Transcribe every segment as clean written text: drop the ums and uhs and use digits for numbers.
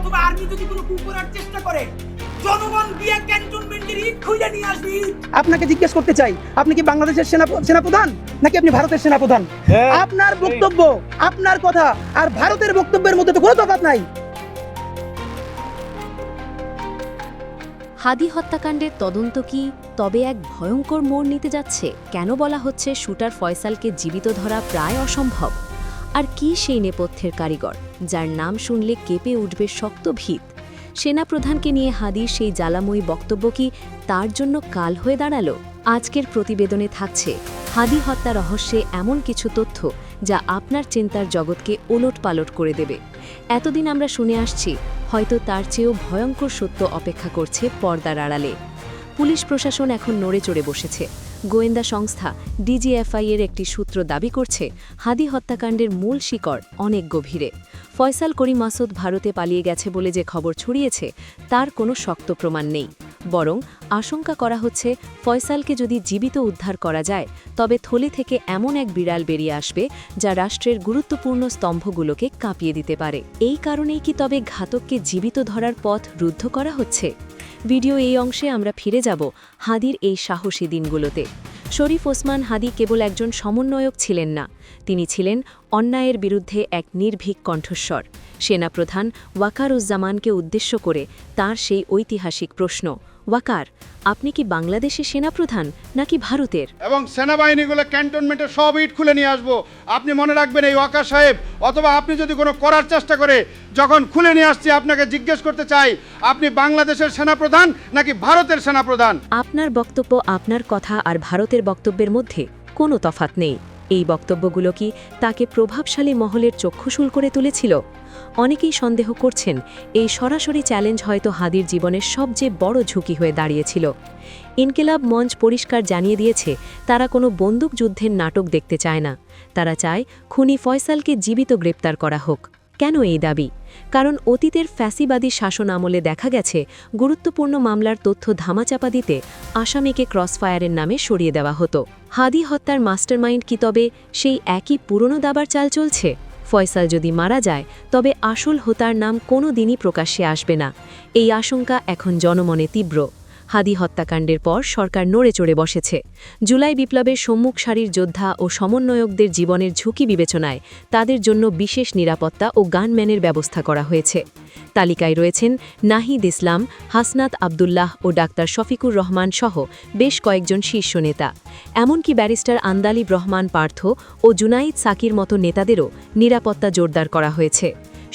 অথবা আর্মি যদি কোনো কু করার চেষ্টা করে, জনগণ দিয়ে ক্যান্টনমেন্টের ইট খুঁজে নিয়ে আসবি। আপনাকে জিজ্ঞেস করতে চাই, আপনি কি বাংলাদেশের সেনাপ্রধান নাকি আপনি ভারতের সেনাপ্রধান? আপনার বক্তব্য, আপনার কথা আর ভারতের বক্তব্যের মধ্যে তো কোনো তফাৎ নাই। হাদি হত্যাকাণ্ডের তদন্ত কি তবে এক ভয়ঙ্কর মোড় নিতে যাচ্ছে? কেন বলা হচ্ছে শুটার ফয়সালকে জীবিত ধরা প্রায় অসম্ভব? আর কি সেই নেপথ্যের কারিগর যার নাম শুনলে কেঁপে উঠবে শক্ত ভিত? সেনাপ্রধানকে নিয়ে হাদির সেই জ্বালাময়ী বক্তব্য কি তার জন্য কাল হয়ে দাঁড়ালো? আজকের প্রতিবেদনে থাকছে হাদি হত্যা রহস্যে এমন কিছু তথ্য যা আপনার চিন্তার জগৎকে ওলটপালট করে দেবে। এতদিন আমরা শুনে আসছি, হয়তো তার চেয়েও ভয়ঙ্কর সত্য অপেক্ষা করছে পর্দার আড়ালে। পুলিশ প্রশাসন এখন নড়ে চড়ে বসেছে। গোয়েন্দা সংস্থা ডিজিএফআই এর একটি সূত্র দাবি করছে হাদি হত্যাকাণ্ডের মূল শিকড় অনেক গভীরে। ফয়সাল করিম মাসুদ ভারতে পালিয়ে গেছে বলে যে খবর ছড়িয়েছে তার কোনো শক্ত প্রমাণ নেই, বরং আশঙ্কা করা হচ্ছে ফয়সালকে যদি জীবিত উদ্ধার করা যায় তবে থলি থেকে এমন এক বিড়াল বেরিয়ে আসবে যা রাষ্ট্রের গুরুত্বপূর্ণ স্তম্ভগুলোকে কাঁপিয়ে দিতে পারে। এই কারণেই কি তবে ঘাতককে জীবিত ধরার পথ রুদ্ধ করা হচ্ছে? ভিডিও এই অংশে আমরা ফিরে যাব হাদির এই সাহসী দিনগুলোতে। শরীফ ওসমান হাদি কেবল একজন সমন্বয়ক ছিলেন না, তিনি ছিলেন অন্যায়ের বিরুদ্ধে এক নির্ভীক কণ্ঠস্বর। সেনাপ্রধান ওয়াকারুজ্জামানকে উদ্দেশ্য করে তার সেই ঐতিহাসিক প্রশ্ন, ওয়াকার, আপনি কি বাংলাদেশের সেনাপ্রধান নাকি ভারতের? এবং সেনাবাহিনীগুলো ক্যান্টনমেন্টের সব ইট খুলে নিয়ে আসবো। আপনি মনে রাখবেন এই ওয়াকার সাহেব, অথবা আপনি যদি কোনো করার চেষ্টা করে যখন খুলে নিয়ে আসছি আপনাকে জিজ্ঞেস করতে চাই, আপনি বাংলাদেশের সেনাপ্রধান নাকি ভারতের সেনাপ্রধান? আপনার বক্তব্য, আপনার কথা আর ভারতের বক্তব্যের মধ্যে কোনো তফাৎ নেই। এই বক্তব্যগুলো কি তাকে প্রভাবশালী মহলের চক্ষুশূল করে তুলেছিল? অনেকেই সন্দেহ করছেন এই সরাসরি চ্যালেঞ্জ হয়তো হাদির জীবনের সবচেয়ে বড় ঝুঁকি হয়ে দাঁড়িয়েছিল। ইনকিলাব মঞ্চ পরিষ্কার জানিয়ে দিয়েছে তারা কোনো বন্দুকযুদ্ধের নাটক দেখতে চায় না, তারা চায় খুনি ফয়সালকে জীবিত গ্রেপ্তার করা হোক। কেন এই দাবি? কারণ অতীতের ফ্যাসিবাদী শাসন আমলে দেখা গেছে গুরুত্বপূর্ণ মামলার তথ্য ধামাচাপা দিতে আসামিকে ক্রসফায়ারের নামে সরিয়ে দেওয়া হতো। হাদি হত্যার মাস্টারমাইন্ড কি তবে সেই একই পুরনো দাবার চাল চলছে? ফয়সাল যদি মারা যায় তবে আসল হোতার নাম কোনো দিনই প্রকাশ্যে আসবে না, এই আশঙ্কা এখন জনমনে তীব্র। হাদি হত্যাকাণ্ডের পর সরকার নড়ে চড়ে বসেছে। জুলাই বিপ্লবের সম্মুখ সারির যোদ্ধা ও সমন্বয়কদের জীবনের ঝুঁকি বিবেচনায় তাদের জন্য বিশেষ নিরাপত্তা ও গানম্যানের ব্যবস্থা করা হয়েছে। তালিকায় রয়েছেন নাহিদ ইসলাম, হাসনাত আবদুল্লাহ ও ডাক্তার শফিকুর রহমান সহ বেশ কয়েকজন শীর্ষ নেতা। এমনকি ব্যারিস্টার আন্দালিব রহমান পার্থ ও জুনাইদ সাকির মতো নেতাদেরও নিরাপত্তা জোরদার করা হয়েছে।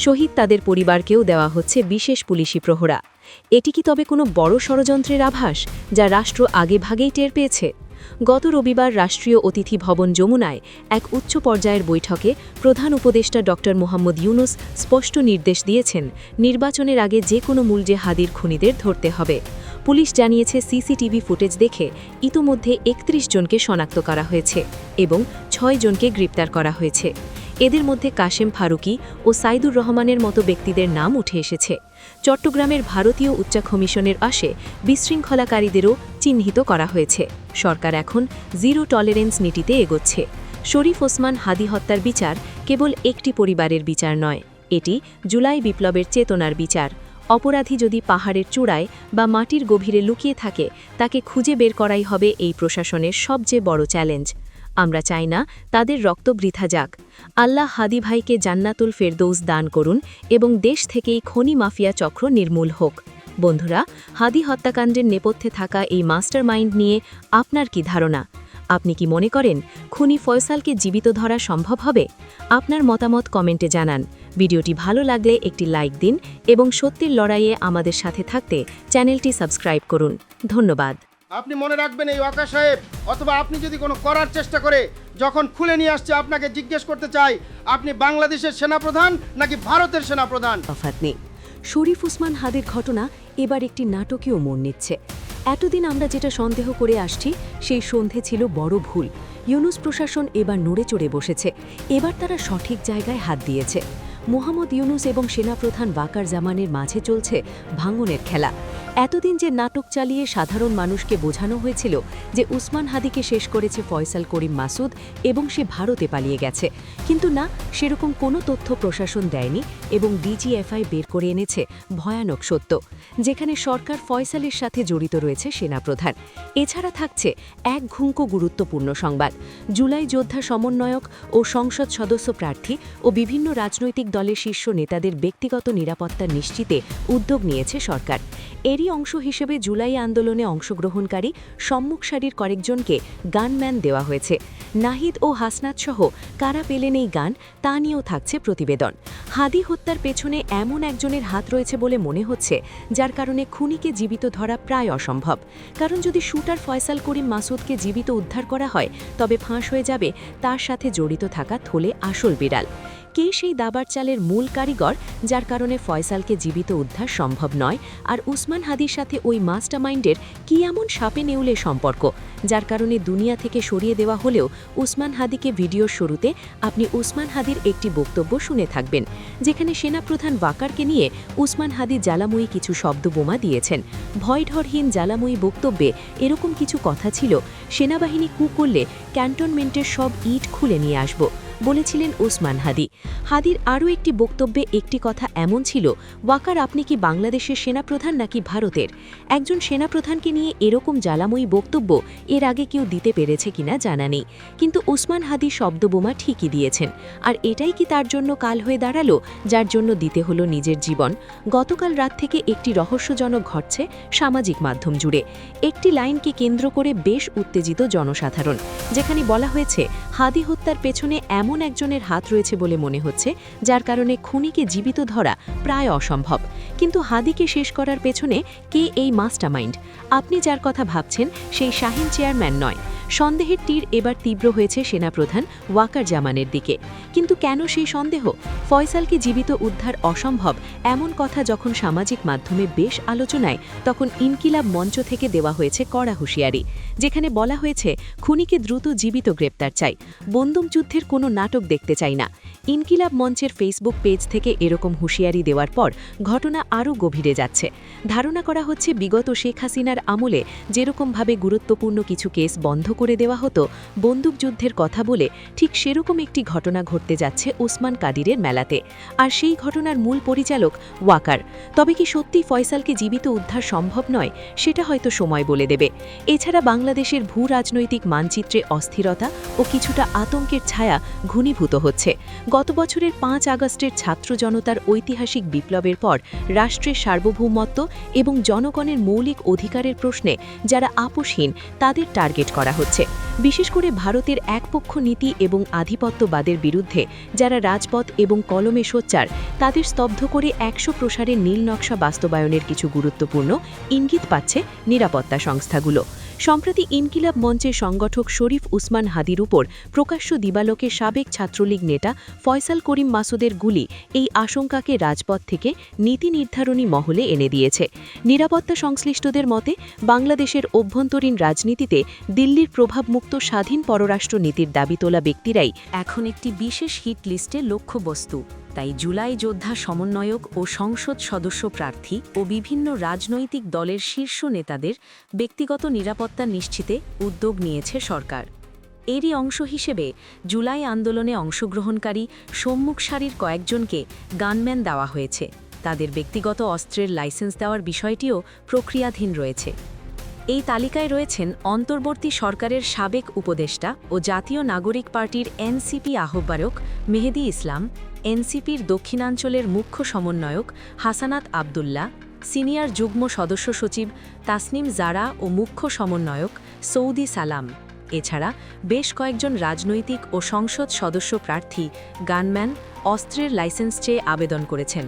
শহীদ তাদের পরিবারকেও দেওয়া হচ্ছে বিশেষ পুলিশি প্রহরা। এটি কি তবে কোনো বড় ষড়যন্ত্রের আভাস যা রাষ্ট্র আগেভাগেই টের পেয়েছে? গত রবিবার রাষ্ট্রীয় অতিথি ভবন যমুনায় এক উচ্চ পর্যায়ের বৈঠকে প্রধান উপদেষ্টা ড. মোহাম্মদ ইউনুস স্পষ্ট নির্দেশ দিয়েছেন নির্বাচনের আগে যে কোনো মূল্যে হাদির খুনিদের ধরতে হবে। পুলিশ জানিয়েছে সিসিটিভি ফুটেজ দেখে ইতোমধ্যে ৩১ জনকে শনাক্ত করা হয়েছে এবং ৬ জনকে গ্রেপ্তার করা হয়েছে। এদের মধ্যে কাশেম ফারুকি ও সাইদুর রহমানের মতো ব্যক্তিদের নাম উঠে এসেছে। চট্টগ্রামের ভারতীয় উচ্চ কমিশনের পাশে বিশৃঙ্খলাকারীদেরও চিহ্নিত করা হয়েছে। সরকার এখন জিরো টলারেন্স নীতিতে এগোচ্ছে। শরীফ ওসমান হাদি হত্যার বিচার কেবল একটি পরিবারের বিচার নয়, এটি জুলাই বিপ্লবের চেতনার বিচার। অপরাধী যদি পাহাড়ের চূড়ায় বা মাটির গভীরে লুকিয়ে থাকে তাকে খুঁজে বের করাই হবে এই প্রশাসনের সবচেয়ে বড় চ্যালেঞ্জ। আমরা চাই না তাদের রক্ত বৃথা যাক। আল্লাহ হাদি ভাইকে জান্নাতুল ফেরদৌস দান করুন এবং দেশ থেকেই খনি মাফিয়া চক্র নির্মূল হোক। বন্ধুরা, হাদি হত্যাকাণ্ডের নেপথ্যে থাকা এই মাস্টারমাইন্ড নিয়ে আপনার কি ধারণা? আপনি কি মনে করেন খুনি ফয়সালকে জীবিত ধরা সম্ভব হবে? আপনার মতামত কমেন্টে জানান। ভিডিওটি ভালো লাগলে একটি লাইক দিন এবং সত্যের লড়াইয়ে আমাদের সাথে থাকতে চ্যানেলটি সাবস্ক্রাইব করুন। ধন্যবাদ। আপনি মনে রাখবেন এই ওয়াকার সাহেব, অথবা আপনি যদি কোনো করার চেষ্টা করে যখন খুলে নিয়ে আসছে আপনাকে জিজ্ঞেস করতে চাই, আপনি বাংলাদেশের সেনাপ্রধান নাকি ভারতের সেনাপ্রধান? তফাৎ নেই। শরীফ ওসমান হাদির ঘটনা এবার একটি নাটকীয় মোড় নিচ্ছে। এতদিন আমরা যেটা সন্দেহ করে আসছি সেই সন্ধে ছিল বড় ভুল। ইউনুস প্রশাসন এবার নড়ে চড়ে বসেছে। এবার তারা সঠিক জায়গায় হাত দিয়েছে। মোহাম্মদ ইউনুস এবং সেনাপ্রধান ওয়াকার জামানের মাঝে চলছে ভাঙনের খেলা। এতদিন যে নাটক চালিয়ে সাধারণ মানুষকে বোঝানো হয়েছিল যে উসমান হাদিকে শেষ করেছে ফয়সাল করিম মাসুদ এবং সে ভারতে পালিয়ে গেছে, কিন্তু না, সেরকম কোনো তথ্য প্রশাসন দেয়নি এবং ডিজিএফআই বের করে এনেছে ভয়ানক সত্য, যেখানে সরকার ফয়সালের সাথে জড়িত রয়েছে সেনাপ্রধান। এছাড়া থাকছে এক ঘুঙ্কো গুরুত্বপূর্ণ সংবাদ। জুলাই যোদ্ধা সমন্বয়ক ও সংসদ সদস্য প্রার্থী ও বিভিন্ন রাজনৈতিক দলের শীর্ষ নেতাদের ব্যক্তিগত নিরাপত্তা নিশ্চিতে উদ্যোগ নিয়েছে সরকার। এরই অংশ হিসেবে জুলাই আন্দোলনে অংশগ্রহণকারী সম্মুখ সারির কয়েকজনকে গানম্যান দেওয়া হয়েছে। নাহিদ ও হাসনাত সহ কারা পেলেন এই গান, তা নিয়েও থাকছে প্রতিবেদন। হাদি হত্যার পেছনে এমন একজনের হাত রয়েছে বলে মনে হচ্ছে, যার কারণে খুনিকে জীবিত ধরা প্রায় অসম্ভব। কারণ যদি শুটার ফয়সাল করিম মাসুদকে জীবিত উদ্ধার করা হয়, তবে ফাঁস হয়ে যাবে তার সাথে জড়িত থাকা থলে আসল বিড়াল। কে সেই দাবার চালের মূল কারিগর, যার কারণে ফয়সালকে জীবিত উদ্ধার সম্ভব নয়, আর উসমান হাদির সাথে ওই মাস্টারমাইন্ডের কি এমন সাপে নেউলে সম্পর্ক, যার কারণে দুনিয়া থেকে সরিয়ে দেওয়া হলেও উসমান হাদিকে ভিডিওর শুরুতে আপনি উসমান হাদির একটি বক্তব্য শুনে থাকবেন, যেখানে সেনাপ্রধান ওয়াকারকে নিয়ে উসমান হাদি জ্বালাময়ী কিছু শব্দবোমা দিয়েছেন। ভয়ঢরহীন জ্বালাময়ী বক্তব্যে এরকম কিছু কথা ছিল, সেনাবাহিনী কু করলে ক্যান্টনমেন্টের সব ইট খুলে নিয়ে আসব বলেছিলেন উসমান হাদি। হাদির আরও একটি বক্তব্যে একটি কথা এমন ছিল, ওয়াকার আপনি কি বাংলাদেশের সেনাপ্রধান নাকি ভারতের? একজন সেনাপ্রধানকে নিয়ে এরকম জ্বালাময়ী বক্তব্য এর আগে কেউ দিতে পেরেছে কিনা জানা নেই, কিন্তু উসমান হাদি শব্দবোমা ঠিকই দিয়েছেন। আর এটাই কি তার জন্য কাল হয়ে দাঁড়ালো, যার জন্য দিতে হলো নিজের জীবন? গতকাল রাত থেকে একটি রহস্যজনক ঘটছে সামাজিক মাধ্যম জুড়ে। একটি লাইনকে কেন্দ্র করে বেশ উত্তেজিত জনসাধারণ, যেখানে বলা হয়েছে হাদি হত্যার পেছনে এমন একজনের হাত রয়েছে বলে মনে হচ্ছে, যার কারণে খুনিকে জীবিত ধরা প্রায় অসম্ভব। কিন্তু হাদিকে শেষ করার পেছনে কে এই মাস্টারমাইন্ড? আপনি যার কথা ভাবছেন সেই শাহিন চেয়ারম্যান নয়। সন্দেহের তীর এবার তীব্র হয়েছে সেনাপ্রধান ওয়াকার জামানের দিকে। কিন্তু কেন সেই সন্দেহ? ফয়সালকে জীবিত উদ্ধার অসম্ভব এমন কথা যখন সামাজিক মাধ্যমে বেশ আলোচনায়, তখন ইনকিলাব মঞ্চ থেকে দেওয়া হয়েছে কড়া হুঁশিয়ারি, যেখানে বলা হয়েছে খুনিকে দ্রুত জীবিত গ্রেপ্তার চাই, বন্দুকযুদ্ধের কোনো নাটক দেখতে চাই না। ইনকিলাব মঞ্চের ফেসবুক পেজ থেকে এরকম হুঁশিয়ারি দেওয়ার পর ঘটনা আরও গভীরে যাচ্ছে। ধারণা করা হচ্ছে বিগত শেখ হাসিনার আমলে যেরকমভাবে গুরুত্বপূর্ণ কিছু কেস বন্ধ করে দেওয়া হতো বন্দুকযুদ্ধের কথা বলে, ঠিক সেরকম একটি ঘটনা ঘটতে যাচ্ছে ওসমান কাদিরের মেলাতে। আর সেই ঘটনার মূল পরিচালক ওয়াকার। তবে কি সত্যি ফয়সালকে জীবিত উদ্ধার সম্ভব নয়, সেটা হয়তো সময় বলে দেবে। এছাড়া বাংলাদেশের ভূ রাজনৈতিক মানচিত্রে অস্থিরতা ও কিছুটা আতঙ্কের ছায়া ঘনীভূত হচ্ছে। গত বছরের ৫ আগস্টের ছাত্র জনতার ঐতিহাসিক বিপ্লবের পর রাষ্ট্রের সার্বভৌমত্ব এবং জনগণের মৌলিক অধিকারের প্রশ্নে যারা আপোষহীন, তাদের টার্গেট করা হচ্ছে। বিশেষ করে ভারতের একপক্ষ নীতি এবং আধিপত্যবাদের বিরুদ্ধে যারা রাজপথ এবং কলমে সোচ্চার, তাদের স্তব্ধ করে ১০০ প্রসারের নীল নকশা বাস্তবায়নের কিছু গুরুত্বপূর্ণ ইঙ্গিত পাচ্ছে নিরাপত্তা সংস্থাগুলো। সম্প্রতি ইনকিলাব মঞ্চের সংগঠক শরীফ উসমান হাদির উপর প্রকাশ্য দিবালোকে সাবেক ছাত্রলীগ নেতা ফয়সাল করিম মাসুদের গুলি এই আশঙ্কাকে রাজপথ থেকে নীতি নির্ধারণী মহলে এনে দিয়েছে। নিরাপত্তা সংশ্লিষ্টদের মতে বাংলাদেশের অভ্যন্তরীণ রাজনীতিতে দিল্লির প্রভাবমুক্ত স্বাধীন পররাষ্ট্র নীতির দাবি তোলা ব্যক্তিরাই এখন একটি বিশেষ হিট লিস্টে লক্ষ্যবস্তু। তাই জুলাই যোদ্ধা সমন্বয়ক ও সংসদ সদস্য প্রার্থী ও বিভিন্ন রাজনৈতিক দলের শীর্ষ নেতাদের ব্যক্তিগত নিরাপত্তা নিশ্চিতে উদ্যোগ নিয়েছে সরকার। এরই অংশ হিসেবে জুলাই আন্দোলনে অংশগ্রহণকারী সম্মুখ সারির কয়েকজনকে গানম্যান দেওয়া হয়েছে। তাদের ব্যক্তিগত অস্ত্রের লাইসেন্স দেওয়ার বিষয়টিও প্রক্রিয়াধীন রয়েছে। এই তালিকায় রয়েছেন অন্তর্বর্তী সরকারের সাবেক উপদেষ্টা ও জাতীয় নাগরিক পার্টির এনসিপি আহ্বায়ক মেহেদী ইসলাম, এনসিপির দক্ষিণাঞ্চলের মুখ্য সমন্বয়ক হাসানাত আবদুল্লাহ, সিনিয়র যুগ্ম সদস্য সচিব তাসনিম জারা ও মুখ্য সমন্বয়ক সৌদি সালাম। এছাড়া বেশ কয়েকজন রাজনৈতিক ও সংসদ সদস্য প্রার্থী গানম্যান অস্ত্রের লাইসেন্স চেয়ে আবেদন করেছেন।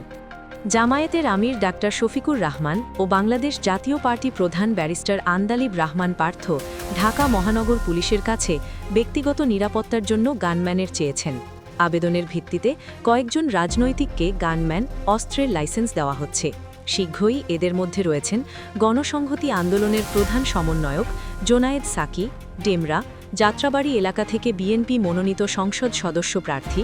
জামায়াতের আমির ডাক্তার শফিকুর রহমান ও বাংলাদেশ জাতীয় পার্টি প্রধান ব্যারিস্টার আন্দালিব রহমান পার্থ ঢাকা মহানগর পুলিশের কাছে ব্যক্তিগত নিরাপত্তার জন্য গানম্যানের চেয়েছেন। আবেদনের ভিত্তিতে কয়েকজন রাজনৈতিককে গানম্যান অস্ত্রের লাইসেন্স দেওয়া হচ্ছে। শীঘ্রই এদের মধ্যে রয়েছেন গণসংহতি আন্দোলনের প্রধান সমন্বয়ক জোনায়েদ সাকি, ডেমরা, যাত্রাবাড়ি এলাকা থেকে বিএনপি মনোনীত সংসদ সদস্য প্রার্থী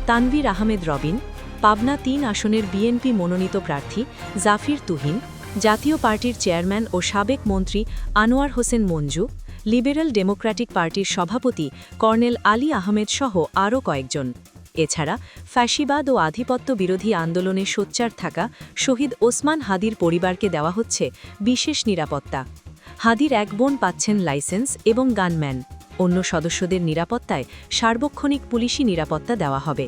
তানভীর আহমেদ রবিন, পাবনা ৩ আসনের বিএনপি মনোনীত প্রার্থী জাফির তুহিন, জাতীয় পার্টির চেয়ারম্যান ও সাবেক মন্ত্রী আনোয়ার হোসেন মঞ্জু, লিবারেল ডেমোক্র্যাটিক পার্টির সভাপতি কর্নেল আলী আহমেদ সহ আরও কয়েকজন। এছাড়া ফ্যাসিবাদ ও আধিপত্য বিরোধী আন্দোলনে সোচ্চার থাকা শহীদ ওসমান হাদির পরিবারকে দেওয়া হচ্ছে বিশেষ নিরাপত্তা। হাদির এক বোন পাচ্ছেন লাইসেন্স এবং গানম্যান। অন্য সদস্যদের নিরাপত্তায় সার্বক্ষণিক পুলিশি নিরাপত্তা দেওয়া হবে।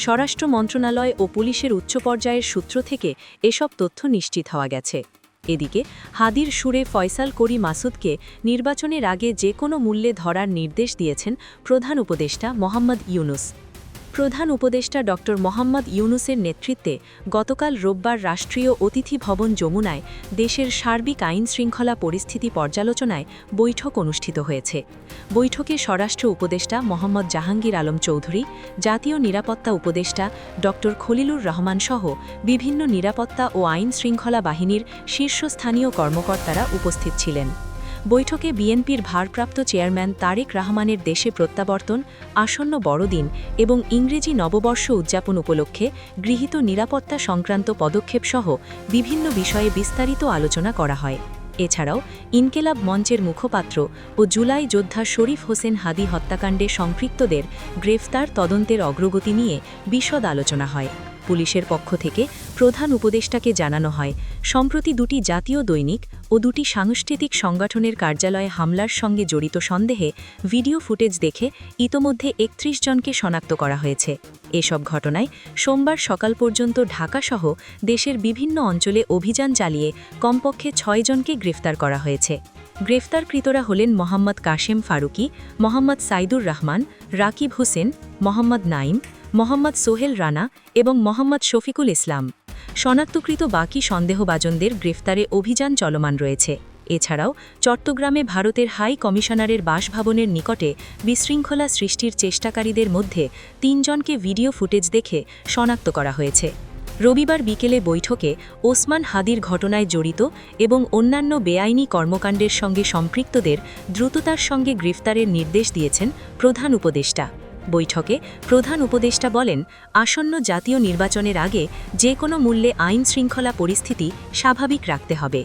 স্বরাষ্ট্র মন্ত্রণালয় ও পুলিশের উচ্চ পর্যায়ের সূত্র থেকে এসব তথ্য নিশ্চিত হওয়া গেছে। এদিকে হাদির সুরে ফয়সাল করি মাসুদকে নির্বাচনের আগে যে কোনো মূল্যে ধরার নির্দেশ দিয়েছেন প্রধান উপদেষ্টা মোহাম্মদ ইউনুস। প্রধান উপদেষ্টা ড মোহাম্মদ ইউনুসের নেতৃত্বে গতকাল রোববার রাষ্ট্রীয় অতিথি ভবন যমুনায় দেশের সার্বিক আইনশৃঙ্খলা পরিস্থিতি পর্যালোচনায় বৈঠক অনুষ্ঠিত হয়েছে। বৈঠকে স্বরাষ্ট্র উপদেষ্টা মোহাম্মদ জাহাঙ্গীর আলম চৌধুরী, জাতীয় নিরাপত্তা উপদেষ্টা ড খলিলুর রহমান সহ বিভিন্ন নিরাপত্তা ও আইনশৃঙ্খলা বাহিনীর শীর্ষস্থানীয় কর্মকর্তারা উপস্থিত ছিলেন। বৈঠকে বিএনপির ভারপ্রাপ্ত চেয়ারম্যান তারেক রহমানের দেশে প্রত্যাবর্তন, আসন্ন বড়দিন এবং ইংরেজি নববর্ষ উদযাপন উপলক্ষে গৃহীত নিরাপত্তা সংক্রান্ত পদক্ষেপসহ বিভিন্ন বিষয়ে বিস্তারিত আলোচনা করা হয়। এছাড়াও ইনকেলাব মঞ্চের মুখপাত্র ও জুলাই যোদ্ধা শরীফ হোসেন হাদি হত্যাকাণ্ডে সম্পৃক্তদের গ্রেফতার তদন্তের অগ্রগতি নিয়ে বিশদ আলোচনা হয়। পুলিশের পক্ষ থেকে প্রধান উপদেষ্টাকে জানানো হয়, সম্প্রতি দুটি জাতীয় দৈনিক ও দুটি সাংস্কৃতিক সংগঠনের কার্যালয়ে হামলার সঙ্গে জড়িত সন্দেহে ভিডিও ফুটেজ দেখে ইতোমধ্যে ৩১ জনকে শনাক্ত করা হয়েছে। এসব ঘটনায় সোমবার সকাল পর্যন্ত ঢাকাসহ দেশের বিভিন্ন অঞ্চলে অভিযান চালিয়ে কমপক্ষে ৬ জনকে গ্রেফতার করা হয়েছে। গ্রেফতারকৃতরা হলেন মোহাম্মদ কাশেম ফারুকি, মোহাম্মদ সাইদুর রহমান, রাকিব হোসেন, মোহাম্মদ নাইম, মোহাম্মদ সোহেল রানা এবং মোহাম্মদ শফিকুল ইসলাম। শনাক্তকৃত বাকি সন্দেহভাজনদের গ্রেফতারে অভিযান চলমান রয়েছে। এছাড়াও চট্টগ্রামে ভারতের হাই কমিশনারের বাসভবনের নিকটে বিশৃঙ্খলা সৃষ্টির চেষ্টাকারীদের মধ্যে ৩ জনকে ভিডিও ফুটেজ দেখে শনাক্ত করা হয়েছে। রবিবার বিকেলে বৈঠকে ওসমান হাদির ঘটনায় জড়িত এবং অন্যান্য বেআইনি কর্মকাণ্ডের সঙ্গে সম্পৃক্তদের দ্রুততার সঙ্গে গ্রেফতারের নির্দেশ দিয়েছেন প্রধান উপদেষ্টা। বৈঠকে প্রধান উপদেষ্টা বলেন, আসন্ন জাতীয় নির্বাচনের আগে যে কোনো মূল্যে আইনশৃঙ্খলা পরিস্থিতি স্বাভাবিক রাখতে হবে।